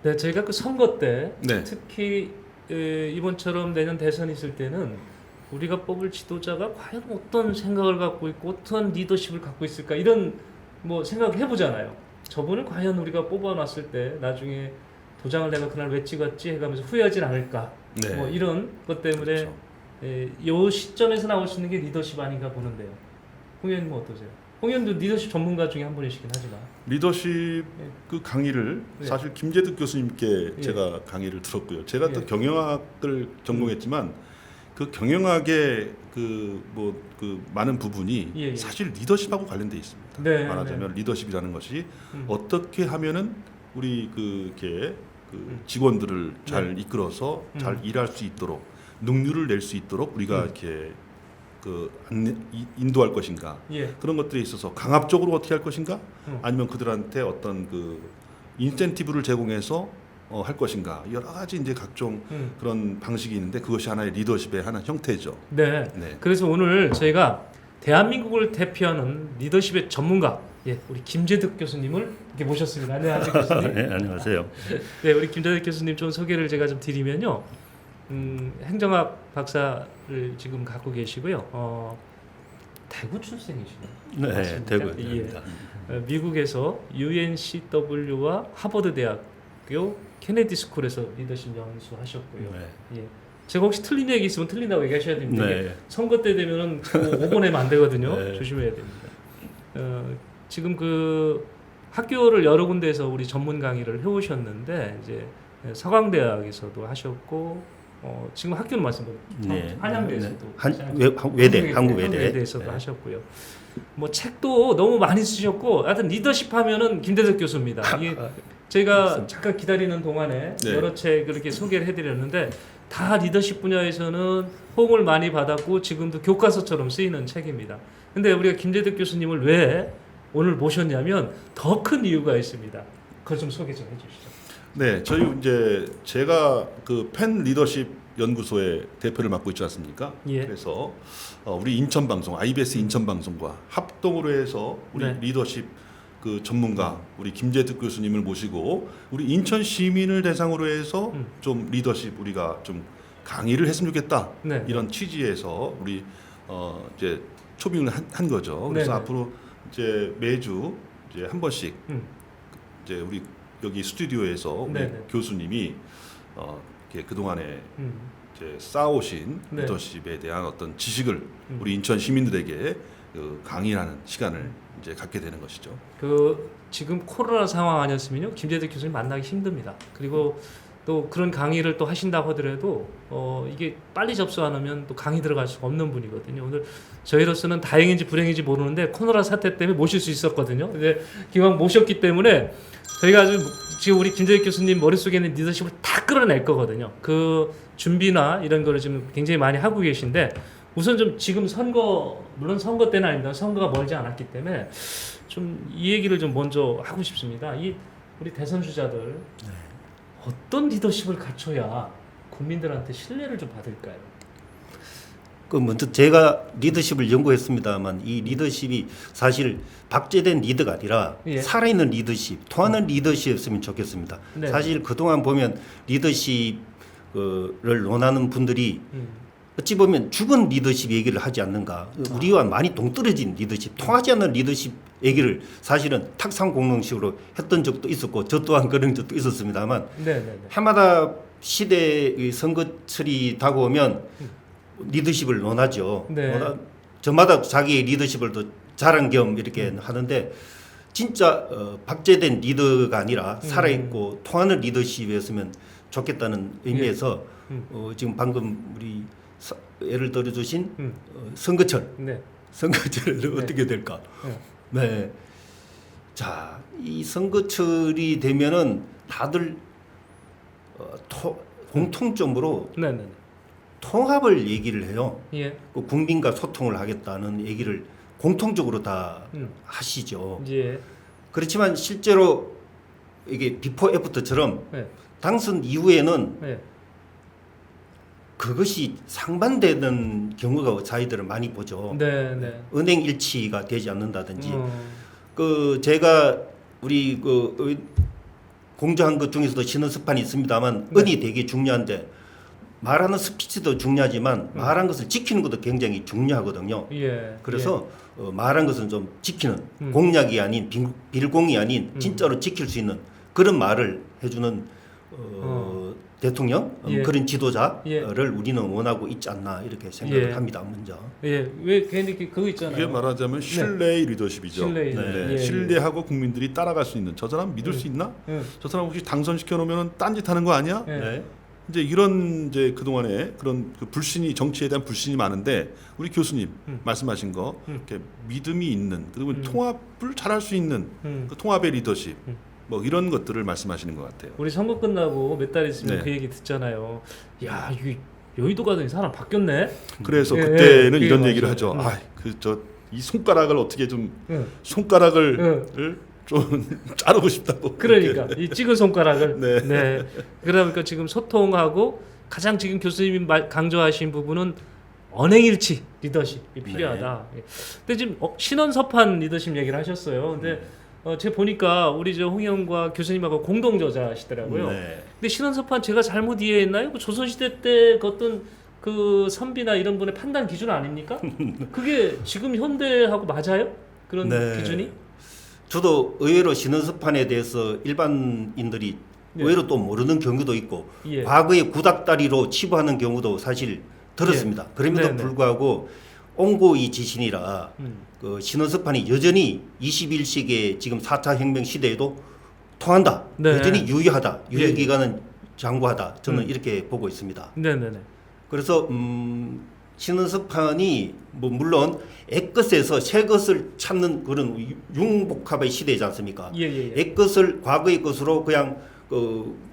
네, 저희가 그 선거 때 네. 특히 이번처럼 내년 대선이 있을 때는 우리가 뽑을 지도자가 과연 어떤 생각을 갖고 있고 어떤 리더십을 갖고 있을까 이런 뭐 생각을 해보잖아요. 저분을 과연 우리가 뽑아놨을 때 나중에 도장을 내가 그날 왜 찍었지 해가면서 후회하진 않을까. 네. 뭐 이런 것 때문에 그렇죠. 요 시점에서 나올 수 있는 게 리더십 아닌가 보는데요. 홍 의원님 어떠세요? 홍 의원도 리더십 전문가 중에 한 분이시긴 하지만. 리더십 그 강의를 네. 사실 김재득 교수님께 예. 제가 강의를 들었고요. 제가 또 예. 경영학을 전공했지만 그 경영학의 그 많은 부분이 예. 사실 리더십하고 관련돼 있습니다. 네, 말하자면 리더십이라는 것이 음. 어떻게 하면은 우리 이렇게 직원들을 잘 네. 이끌어서 잘 일할 수 있도록 능률을 낼 수 있도록 우리가 이렇게 인도할 것인가, 예. 그런 것들에 있어서 강압적으로 어떻게 할 것인가, 음. 아니면 그들한테 어떤 인센티브를 제공해서 할 것인가, 여러 가지 이제 각종 그런 방식이 있는데 그것이 하나의 리더십의 하나 형태죠. 네. 네. 그래서 오늘 저희가 대한민국을 대표하는 리더십의 전문가, 우리 김재득 교수님을 이렇게 모셨습니다. 안녕하세요, 교수님. 네, 안녕하세요. 네, 우리 김재득 교수님 좀 소개를 제가 좀 드리면요. 행정학 박사를 지금 갖고 계시고요. 대구 출생이시네요. 네, 맞습니까? 대구입니다. 미국에서 UNCW와 하버드 대학교 케네디 스쿨에서 리더십 연수하셨고요. 네. 예. 제가 혹시 틀린 얘기 있으면 틀린다고 얘기하셔야 됩니다. 이게 네. 선거 때 되면은 오보내면 안 되거든요. 네. 조심해야 됩니다. 지금 그 학교를 여러 군데에서 우리 전문 강의를 해오셨는데 이제 서강대학에서도 하셨고 지금 학교는 말씀드린 네. 한양대에서도 외대, 한국 외대. 외대에서도 네. 하셨고요. 뭐 책도 너무 많이 쓰셨고 하여튼 리더십 하면은 김대득 교수입니다. 이게 제가 잠깐 기다리는 동안에 네. 여러 책을 이렇게 소개를 해드렸는데 다 리더십 분야에서는 호응을 많이 받았고 지금도 교과서처럼 쓰이는 책입니다. 근데 우리가 김재득 교수님을 왜 오늘 모셨냐면 더 큰 이유가 있습니다. 그걸 좀 소개 좀 해주시죠. 네, 저희 이제 제가 펜 리더십 연구소의 대표를 맡고 있지 않습니까? 예. 그래서 우리 인천 방송, IBS 인천 방송과 합동으로 해서 우리 네. 리더십 전문가 우리 김재득 교수님을 모시고 우리 인천 시민을 대상으로 해서 좀 리더십 우리가 좀 강의를 했으면 좋겠다. 네. 이런 취지에서 우리 이제 초빙을 한 거죠. 그래서 네. 앞으로 이제 매주 이제 한 번씩 이제 우리 여기 스튜디오에서 우리 네네. 교수님이 이렇게 그 동안에 음. 이제 쌓아오신 네. 리더십에 대한 어떤 지식을 우리 인천 시민들에게 강의하는 시간을 이제 갖게 되는 것이죠. 지금 코로나 상황 아니었으면요 김재득 교수님 만나기 힘듭니다. 그리고 또 그런 강의를 또 하신다고 하더라도 이게 빨리 접수 안 하면 또 강의 들어갈 수가 없는 분이거든요. 오늘 저희로서는 다행인지 불행인지 모르는데 코로나 사태 때문에 모실 수 있었거든요. 근데 기왕 모셨기 때문에 저희가 지금 우리 김재득 교수님 머릿속에 있는 리더십을 다 끌어낼 거거든요. 그 준비나 이런 거를 지금 굉장히 많이 하고 계신데 우선 좀 지금 물론 선거 때는 아닙니다. 선거가 멀지 않았기 때문에 좀 이 얘기를 좀 먼저 하고 싶습니다. 우리 대선 주자들 어떤 리더십을 갖춰야 국민들한테 신뢰를 좀 받을까요? 먼저 제가 리더십을 연구했습니다만 이 리더십이 사실 박제된 리더가 아니라 예. 살아있는 리더십, 통하는 리더십이었으면 좋겠습니다. 네. 사실 그동안 보면 리더십을 논하는 분들이 어찌 보면 죽은 리더십 얘기를 하지 않는가. 우리와 많이 동떨어진 리더십, 통하지 않는 리더십 얘기를 사실은 탁상 공론식으로 했던 적도 있었고 저 또한 그런 적도 있었습니다만 해마다 시대의 선거철이 다가오면 리더십을 논하죠. 네. 저마다 자기의 리더십을 또 자랑 겸 이렇게 하는데 진짜 박제된 리더가 아니라 살아있고 통하는 리더십이었으면 좋겠다는 의미에서 지금 방금 우리 예를 들어주신 선거철 선거철은 어떻게 될까? 네. 자, 이 선거철이 되면은 다들 공통점으로 통합을 얘기를 해요. 예. 국민과 소통을 하겠다는 얘기를 공통적으로 다 하시죠. 예. 그렇지만 실제로 이게 비포 애프터처럼 당선 이후에는 그것이 상반되는 경우가 저희들은 많이 보죠. 은행 일치가 되지 않는다든지. 제가 우리 공정한 것 중에서도 신원습판이 있습니다만 은이 되게 중요한데 말하는 스피치도 중요하지만 말한 것을 지키는 것도 굉장히 중요하거든요. 예. 그래서 말한 것은 좀 지키는 공약이 아닌 빌공이 아닌 진짜로 지킬 수 있는 그런 말을 해주는 대통령 예. 그런 지도자를 예. 우리는 원하고 있지 않나 이렇게 생각을 예. 합니다. 먼저. 예. 왜 괜히 그거 있잖아요. 그게 말하자면 신뢰의 리더십이죠. 신뢰의 네. 리더십. 예, 신뢰하고 국민들이 따라갈 수 있는 저 사람 믿을 수 있나? 예. 저 사람 혹시 당선시켜 놓으면 딴짓하는 거 아니야? 예. 네. 이제 이런 이제 그동안에 그런 그 불신이 정치에 대한 불신이 많은데 우리 교수님 말씀하신 거 이렇게 믿음이 있는 그리고 통합을 잘할 수 있는 그 통합의 리더십 뭐 이런 것들을 말씀하시는 것 같아요. 우리 선거 끝나고 몇 달 있으면 네. 그 얘기 듣잖아요. 야, 이게 여의도 가더니 사람 바뀌었네. 그래서 예, 그때는 예, 이런 맞아요. 얘기를 하죠. 아, 그 저 이 손가락을 어떻게 좀 예. 손가락을 좀 자르고 싶다고. 그러니까 이 찍은 손가락을. 네. 네. 그러니까 지금 소통하고 가장 지금 교수님이 강조하신 부분은 언행일치 리더십이 필요하다. 근데 지금 신원섭한 리더십 얘기를 하셨어요. 근데 제가 보니까 우리 저 홍영과 교수님하고 공동 저자시더라고요. 네. 근데 신원섭한 제가 잘못 이해했나요? 그 조선시대 때 그 어떤 그 선비나 이런 분의 판단 기준 아닙니까? 그게 지금 현대하고 맞아요? 그런 네. 기준이? 저도 의외로 신원섭판에 대해서 일반인들이 예. 의외로 또 모르는 경우도 있고 예. 과거에 구닥다리로 치부하는 경우도 사실 들었습니다. 그럼에도 네네. 불구하고 옹고이 지신이라 음. 그 신원섭판이 여전히 21세기의 지금 4차 혁명 시대에도 통한다. 네. 여전히 유효하다. 예. 유효기간은 장구하다. 저는 이렇게 보고 있습니다. 네네네. 그래서 신원섭판이 뭐 물론 옛것에서 새것을 찾는 그런 융복합의 시대지 않습니까? 예예예. 옛것을 과거의 것으로 그냥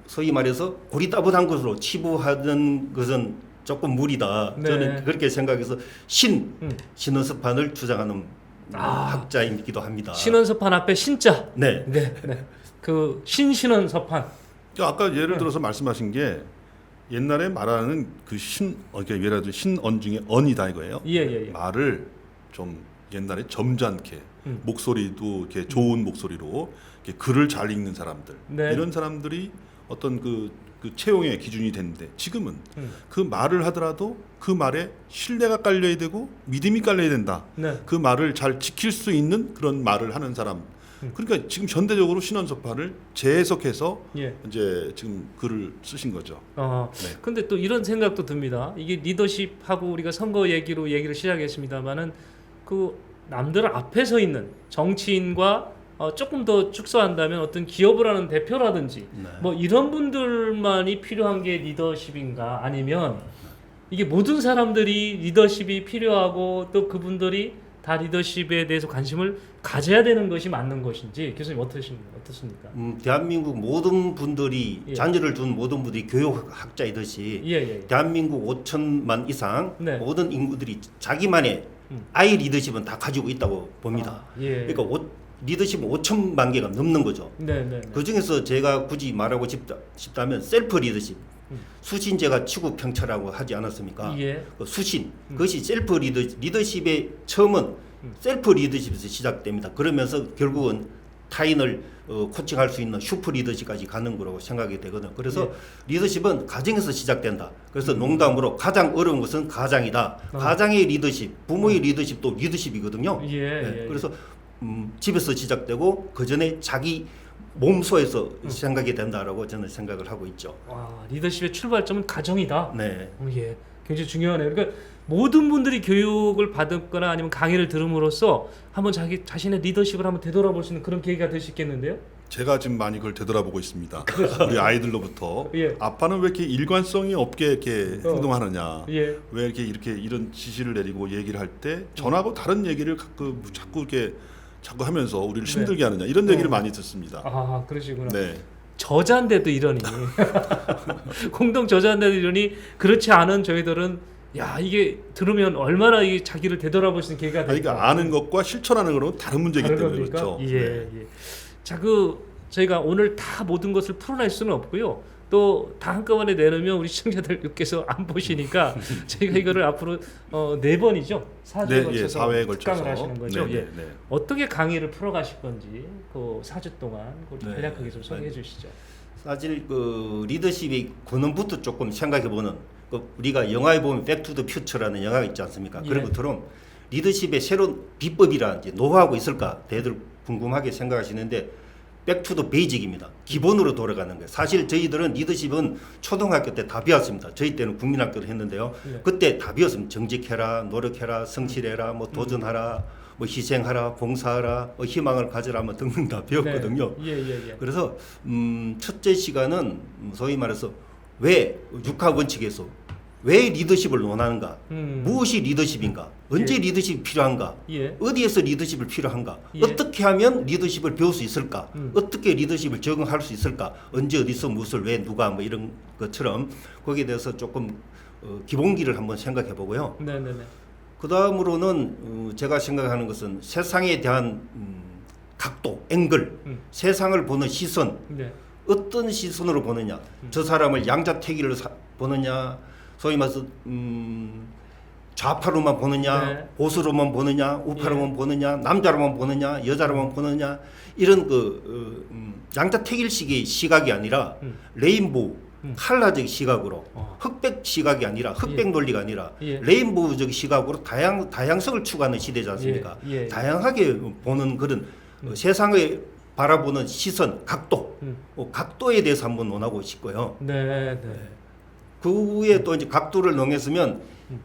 소위 말해서 고리따분한 것으로 치부하는 것은 조금 무리다. 네. 저는 그렇게 생각해서 신원섭판을 주장하는 학자이기도 합니다. 신원섭판 앞에 신자. 네. 네. 네. 그 신신원섭판. 아까 예를 들어서 말씀하신 게 옛날에 말하는 그 그러니까 예를 들어 신언 중에 언이다 이거예요. 예예예. 말을 좀 옛날에 점잖게 목소리도 이렇게 좋은 목소리로 이렇게 글을 잘 읽는 사람들 네. 이런 사람들이 어떤 그 채용의 기준이 됐는데 지금은 그 말을 하더라도 그 말에 신뢰가 깔려야 되고 믿음이 깔려야 된다. 네. 그 말을 잘 지킬 수 있는 그런 말을 하는 사람. 그러니까 지금 현대적으로 신원섭판을 재해석해서 예. 이제 지금 글을 쓰신 거죠. 네. 근데 또 이런 생각도 듭니다. 이게 리더십하고 우리가 선거 얘기를 시작했습니다만은 그 남들 앞에 서 있는 정치인과 조금 더 축소한다면 어떤 기업을 하는 대표라든지 네. 뭐 이런 분들만이 필요한 게 리더십인가 아니면 이게 모든 사람들이 리더십이 필요하고 또 그분들이 다 리더십에 대해서 관심을 가져야 되는 것이 맞는 것인지 교수님 어떻습니까? 대한민국 모든 분들이 예. 자녀를 둔 모든 분들이 교육학자이듯이 예. 대한민국 5천만 이상 네. 모든 인구들이 자기만의 아이 리더십은 다 가지고 있다고 봅니다. 예. 그러니까 리더십은 5천만 개가 넘는 거죠. 네. 그 중에서 제가 굳이 말하고 싶다면 셀프 리더십. 수신제가 치구 평차라고 하지 않았습니까? 예. 그 수신 그것이 셀프 리더십의 처음은 셀프 리더십에서 시작됩니다. 그러면서 결국은 타인을 코칭할 수 있는 슈퍼 리더십까지 가는 거라고 생각이 되거든요. 그래서 리더십은 가정에서 시작된다. 그래서 농담으로 가장 어려운 것은 가장이다. 가장의 리더십, 부모의 리더십도 리더십이거든요. 예. 그래서 집에서 시작되고 그 전에 자기 몸소에서 생각이 된다라고 저는 생각을 하고 있죠. 리더십의 출발점은 가정이다. 네. 예, 굉장히 중요하네요. 그러니까 모든 분들이 교육을 받거나 아니면 강의를 들음으로써 한번 자신의 리더십을 한번 되돌아볼 수 있는 그런 계기가 될 수 있겠는데요. 제가 지금 많이 그걸 되돌아보고 있습니다. 우리 아이들로부터 예. 아빠는 왜 이렇게 일관성이 없게 이렇게 행동하느냐? 예. 왜 이렇게 이런 지시를 내리고 얘기를 할 때 전하고 다른 얘기를 자꾸 이렇게 자꾸 하면서 우리를 힘들게 하느냐 이런 얘기를 많이 듣습니다. 그러시구나. 네. 저자인데도 이러니 공동 저자인데도 이러니 그렇지 않은 저희들은 야 이게 들으면 얼마나 이게 자기를 되돌아볼 수 있는 계기가 될까. 그러니까 아는 것과 실천하는 거는 다른 문제이기 때문에 겁니까? 그렇죠. 예. 자, 저희가 오늘 다 모든 것을 풀어낼 수는 없고요. 또 다 한꺼번에 내놓으면 우리 시청자들께서 안 보시니까 저희가 이거를 앞으로 4번이죠. 4주에 걸쳐서 4회에 특강을 걸쳐서 하시는 거죠. 네. 어떻게 강의를 풀어가실 건지 그 4주 동안 네. 간략하게 좀 소개해 주시죠. 사실 그 리더십의 근원부터 조금 생각해보는 우리가 영화에 보면 백투더 퓨처라는 영화가 있지 않습니까? 예. 그런 것처럼 리더십의 새로운 비법이라든지 노하우가 있을까 대들 궁금하게 생각하시는데 백투더 베이직입니다. 기본으로 돌아가는 거예요. 사실 저희들은 리더십은 초등학교 때 다 배웠습니다. 저희 때는 국민학교를 했는데요. 예. 그때 다 배웠습니다. 정직해라, 노력해라, 성실해라, 뭐 도전하라, 뭐 희생하라, 봉사하라, 뭐 희망을 가져라, 뭐 등등 다 배웠거든요. 네. 예. 그래서 첫째 시간은 소위 말해서 왜 육하 원칙에서 왜 리더십을 논하는가, 무엇이 리더십인가, 언제 예. 리더십이 필요한가, 예. 어디에서 리더십을 필요한가, 예. 어떻게 하면 리더십을 배울 수 있을까, 어떻게 리더십을 적응할 수 있을까, 언제 어디서 무엇을 왜 누가 뭐 이런 것처럼 거기에 대해서 조금 기본기를 한번 생각해 보고요. 네네네. 그 다음으로는 제가 생각하는 것은 세상에 대한 각도, 앵글, 세상을 보는 시선, 네. 어떤 시선으로 보느냐, 저 사람을 양자택일로 보느냐, 소위 말해서 좌파로만 보느냐, 네. 보수로만 보느냐, 우파로만 보느냐, 남자로만 보느냐, 여자로만 보느냐, 이런 양자택일식의 시각이 아니라 레인보우, 칼라적 시각으로, 흑백 시각이 아니라 흑백 논리가 아니라 예. 레인보우적 시각으로 다양성을 추구하는 시대지 않습니까? 예. 다양하게 보는 그런 세상을 바라보는 시선, 각도, 각도에 대해서 한번 논하고 싶고요. 네. 그 후에 또 이제 각도를 넘겼으면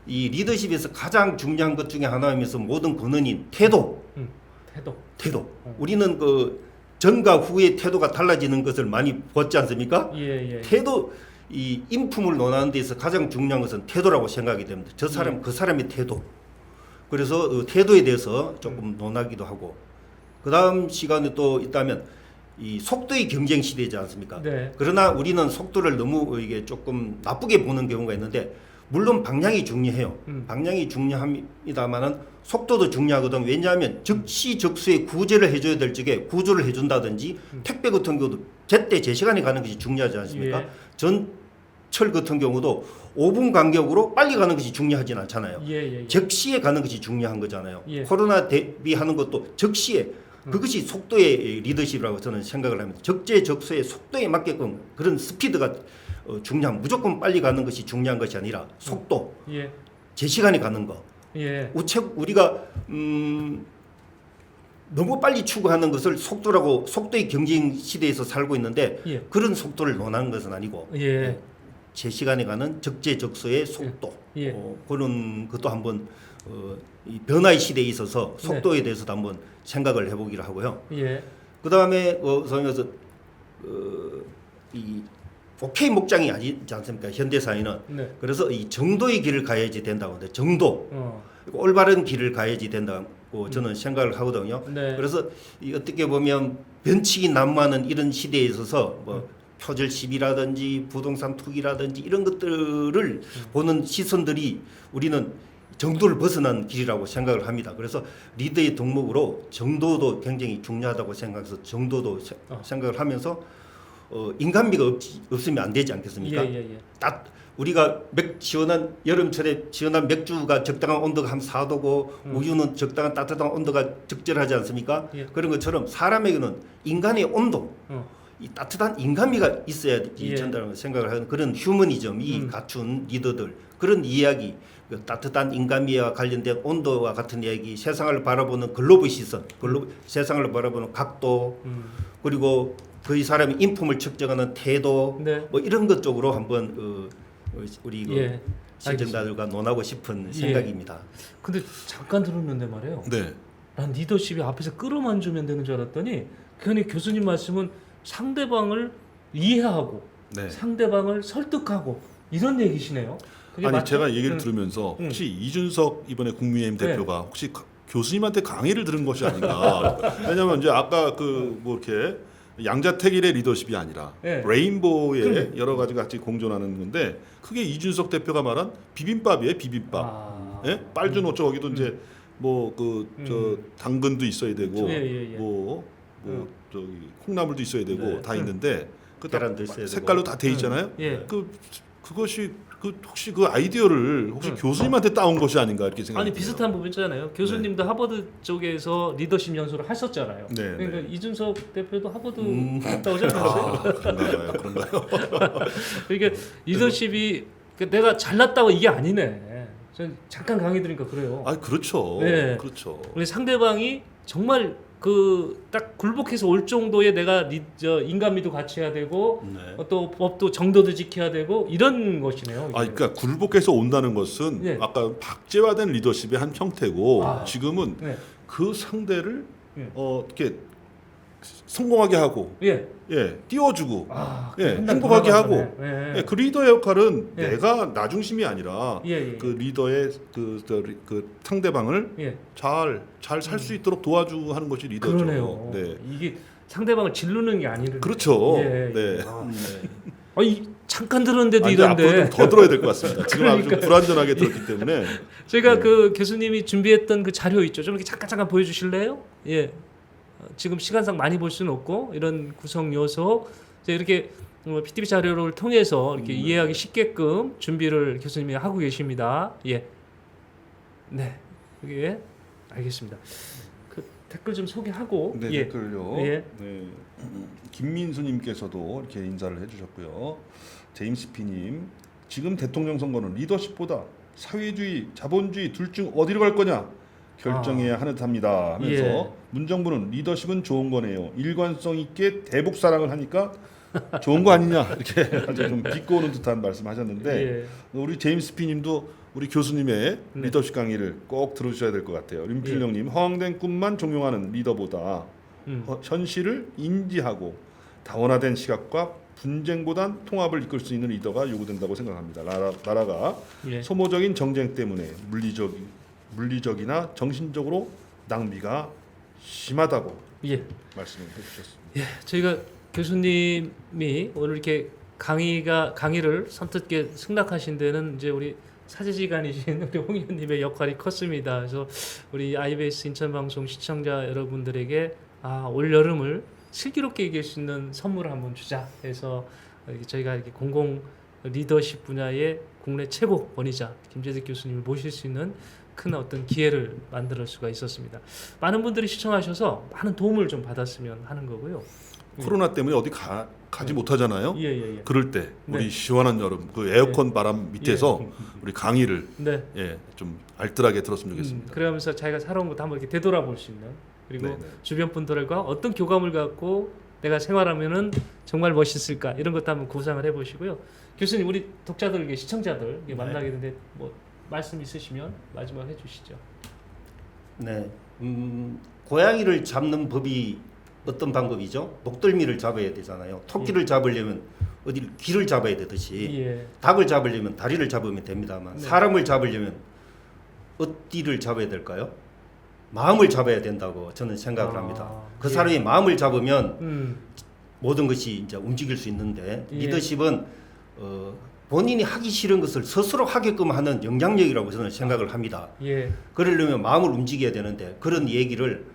이 리더십에서 가장 중요한 것 중에 하나이면서 모든 근원인 태도. 태도. 우리는 그 전과 후의 태도가 달라지는 것을 많이 보지 않습니까? 예. 태도, 이 인품을 논하는 데서 가장 중요한 것은 태도라고 생각이 됩니다. 저 사람, 그 사람의 태도. 그래서 태도에 대해서 조금 논하기도 하고, 그 다음 시간에 또 있다면 이 속도의 경쟁 시대지 않습니까? 네. 그러나 우리는 속도를 너무 이게 조금 나쁘게 보는 경우가 있는데, 물론 방향이 중요해요. 방향이 중요합니다만은 속도도 중요하거든. 왜냐하면 적시적소에 구제를 해줘야 될 적에 구조를 해준다든지, 택배 같은 경우도 제때 제 시간에 가는 것이 중요하지 않습니까? 예. 전철 같은 경우도 5분 간격으로 빨리 가는 것이 중요하진 않잖아요. 예. 적시에 가는 것이 중요한 거잖아요. 예. 코로나 대비하는 것도 적시에, 그것이 속도의 리더십이라고 저는 생각을 합니다. 적재적소의 속도에 맞게끔 그런 스피드가 중요한, 무조건 빨리 가는 것이 중요한 것이 아니라 속도, 예. 제 시간에 가는 거. 예. 우리가 너무 빨리 추구하는 것을 속도라고, 속도의 경쟁 시대에서 살고 있는데 예. 그런 속도를 논하는 것은 아니고 예. 제 시간에 가는 적재적소의 속도, 예. 그런 것도 한번 이 변화의 시대에 있어서 속도에 네. 대해서도 한번 생각을 해보기로 하고요. 예. 그 다음에 소위 말해서 이 오케이 목장이 아니지 않습니까? 현대 사회는. 네. 그래서 이 정도의 길을 가야지 된다고 하는데, 정도, 올바른 길을 가야지 된다고 저는 생각을 하거든요. 네. 그래서 이 어떻게 보면 변칙이 난무하는 이런 시대에 있어서 뭐 표절 시비라든지 부동산 투기라든지 이런 것들을 보는 시선들이 우리는 정도를 벗어난 길이라고 생각을 합니다. 그래서 리더의 덕목으로 정도도 굉장히 중요하다고 생각해서 정도도 생각을 하면서 인간미가 없으면 안 되지 않겠습니까? 예. 우리가 시원한 여름철에 시원한 맥주가 적당한 온도가 한 4도고 우유는 적당한 따뜻한 온도가 적절하지 않습니까? 예. 그런 것처럼 사람에게는 인간의 온도, 이 따뜻한 인간미가 있어야지 예. 전달하는 생각을 하는 그런 휴머니즘이 갖춘 리더들, 그런 이야기, 그 따뜻한 인간미와 관련된 온도와 같은 이야기, 세상을 바라보는 글로벌 시선, 세상을 바라보는 각도, 그리고 그 사람의 인품을 측정하는 태도, 네. 뭐 이런 것 쪽으로 한번 우리 예. 시청자들과 논하고 싶은 생각입니다. 근데 잠깐 들었는데 말이에요. 네. 난 리더십이 앞에서 끌어만 주면 되는 줄 알았더니 그냥 교수님 말씀은 상대방을 이해하고 네. 상대방을 설득하고 이런 얘기시네요. 그게 아니 맞죠? 제가 얘기를 들으면서 혹시 이준석 이번에 국민의힘 대표가 혹시 교수님한테 강의를 들은 것이 아닌가? 왜냐하면 이제 아까 그 뭐 이렇게 양자택일의 리더십이 아니라 레인보우의 여러 가지 같이 공존하는 건데 그게 이준석 대표가 말한 비빔밥이에요, 비빔밥. 예? 빨주노 어쩌기도 이제 뭐 그 저 당근도 있어야 되고 뭐 저기 콩나물도 있어야 되고 다 있는데 그 계란도 있어야 색깔로 되고. 다 돼 있잖아요. 예. 그 그것이 혹시 그 아이디어를 혹시 교수님한테 따온 것이 아닌가 이렇게 생각이 아니 비슷한 부분 있잖아요. 교수님도 하버드 쪽에서 리더십 연수를 하셨잖아요. 네, 그러니까 네. 이준석 대표도 하버드 갔다 오지 않았어요? 그런가요? 그러니까 리더십이 내가 잘났다고 이게 아니네. 전 잠깐 강의 들으니까 그래요. 아, 그렇죠. 네. 그렇죠. 우리 상대방이 정말 그 딱 굴복해서 올 정도의 내가 인간미도 같이 해야 되고 네. 또 법도 정도도 지켜야 되고 이런 것이네요. 이게. 그러니까 굴복해서 온다는 것은 네. 아까 박제화된 리더십의 한 형태고 아. 지금은 네. 그 상대를 네. 이렇게 성공하게 하고 예. 띄워주고 한단 행복하게 더 하고 나아가네. 예. 그 리더의 역할은 예. 내가 나중심이 아니라 예. 그 리더의 그 상대방을 예. 잘 살 수 있도록 도와주고 하는 것이 리더죠. 그러네요. 네. 이게 상대방을 지르는 게 아니라. 그렇죠. 예. 네. 잠깐 들었는데도 이제 앞으로 이런데. 좀 더 들어야 될 것 같습니다. 지금 아주 그러니까요. 불안전하게 들었기 때문에. 저희가 네. 그 교수님이 준비했던 그 자료 있죠. 좀 이렇게 잠깐 보여주실래요? 예. 지금 시간상 많이 볼 수는 없고 이런 구성 요소 이렇게 PTV 자료를 통해서 이렇게 이해하기 쉽게끔 준비를 교수님이 하고 계십니다. 예. 네. 여기 알겠습니다. 그 댓글 좀 소개하고. 네, 예. 댓글요. 예. 네. 김민수님께서도 이렇게 인사를 해주셨고요. 제임스 P님, 지금 대통령 선거는 리더십보다 사회주의, 자본주의 둘 중 어디로 갈 거냐 결정해야 하는 듯합니다. 하면서 예. 문정부는 리더십은 좋은 거네요. 일관성 있게 대북 사랑을 하니까 좋은 거 아니냐 이렇게 아주 좀 비꼬는 듯한 말씀하셨는데 예. 우리 제임스 P님도 우리 교수님의 리더십 강의를 꼭 들어주셔야 될 것 같아요. 림필령님, 허황된 꿈만 종용하는 리더보다 현실을 인지하고 다원화된 시각과 분쟁보단 통합을 이끌 수 있는 리더가 요구된다고 생각합니다. 나라가 예. 소모적인 정쟁 때문에 물리적이나 정신적으로 낭비가 심하다고 예. 말씀을 해주셨습니다. 예. 저희가 교수님이 오늘 이렇게 강의를 선뜻게 승낙하신 데는 이제 우리 사제지간이신 우리 홍 의원님의 역할이 컸습니다. 그래서 우리 IBS 인천방송 시청자 여러분들에게 올 여름을 슬기롭게 이길 수 있는 선물을 한번 주자 해서 저희가 이렇게 공공 리더십 분야의 국내 최고 권위자 김재득 교수님을 모실 수 있는 큰 어떤 기회를 만들 수가 있었습니다. 많은 분들이 시청하셔서 많은 도움을 좀 받았으면 하는 거고요. 코로나 때문에 어디 가지 못하잖아요. 예. 그럴 때 우리 네. 시원한 여름 그 에어컨 바람 밑에서 우리 강의를 네. 좀 알뜰하게 들었으면 좋겠습니다. 그러면서 자기가 살아온 것도 한번 이렇게 되돌아볼 수 있는 그리고 네네. 주변 분들과 어떤 교감을 갖고 내가 생활하면은 정말 멋있을까 이런 것도 한번 구상을 해보시고요. 교수님 우리 독자들, 시청자들 만나게 되는데 뭐 말씀 있으시면 마지막 해주시죠. 네, 고양이를 잡는 법이 어떤 방법이죠? 목덜미를 잡아야 되잖아요. 토끼를 잡으려면 어디 귀를 잡아야 되듯이 예. 닭을 잡으려면 다리를 잡으면 됩니다만 네. 사람을 잡으려면 어디를 잡아야 될까요? 마음을 잡아야 된다고 저는 생각을 합니다. 그 예. 사람의 마음을 잡으면 모든 것이 이제 움직일 수 있는데 예. 리더십은 본인이 하기 싫은 것을 스스로 하게끔 하는 영향력이라고 저는 생각을 합니다. 예. 그러려면 마음을 움직여야 되는데 그런 얘기를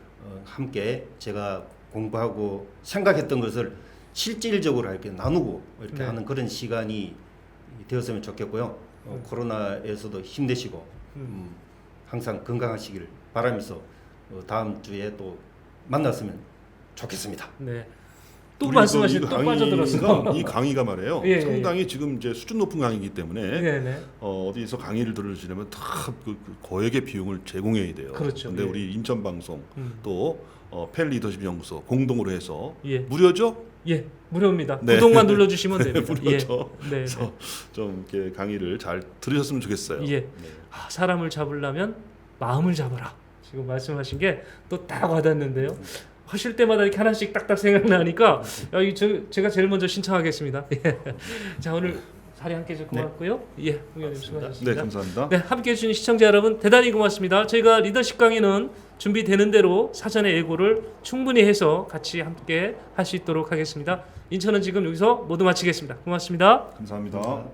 함께 제가 공부하고 생각했던 것을 실질적으로 이렇게 나누고 이렇게 네. 하는 그런 시간이 되었으면 좋겠고요. 코로나에서도 힘내시고 항상 건강하시길 바라면서 다음 주에 또 만났으면 좋겠습니다. 네. 또 우리 말씀하신 이 또 빠져들었어. 이 강의가 말이에요. 예, 상당히 지금 이제 수준 높은 강의이기 때문에 네네. 어디서 강의를 들으시려면 다 그 거액의 비용을 제공해야 돼요. 그렇죠. 근데 예. 우리 인천 방송 또 펜 리더십 연구소 공동으로 해서 예. 무료죠? 예, 무료입니다. 네. 구독만 눌러주시면 됩니다. 무료죠. 예. 네. 그래서 좀 이렇게 강의를 잘 들으셨으면 좋겠어요. 예. 네. 사람을 잡으려면 마음을 잡아라. 지금 말씀하신 게 또 딱 와닿는데요. 하실 때마다 이렇게 하나씩 딱딱 생각나니까 제가 제일 먼저 신청하겠습니다. 예. 자 오늘 자리 함께 해주셔서 고맙고요. 예, 홍 의원님 수고하셨습니다. 네, 감사합니다. 네, 함께해 주신 시청자 여러분 대단히 고맙습니다. 저희가 리더십 강의는 준비되는 대로 사전에 예고를 충분히 해서 같이 함께 할 수 있도록 하겠습니다. 인천은 지금 여기서 모두 마치겠습니다. 고맙습니다. 감사합니다.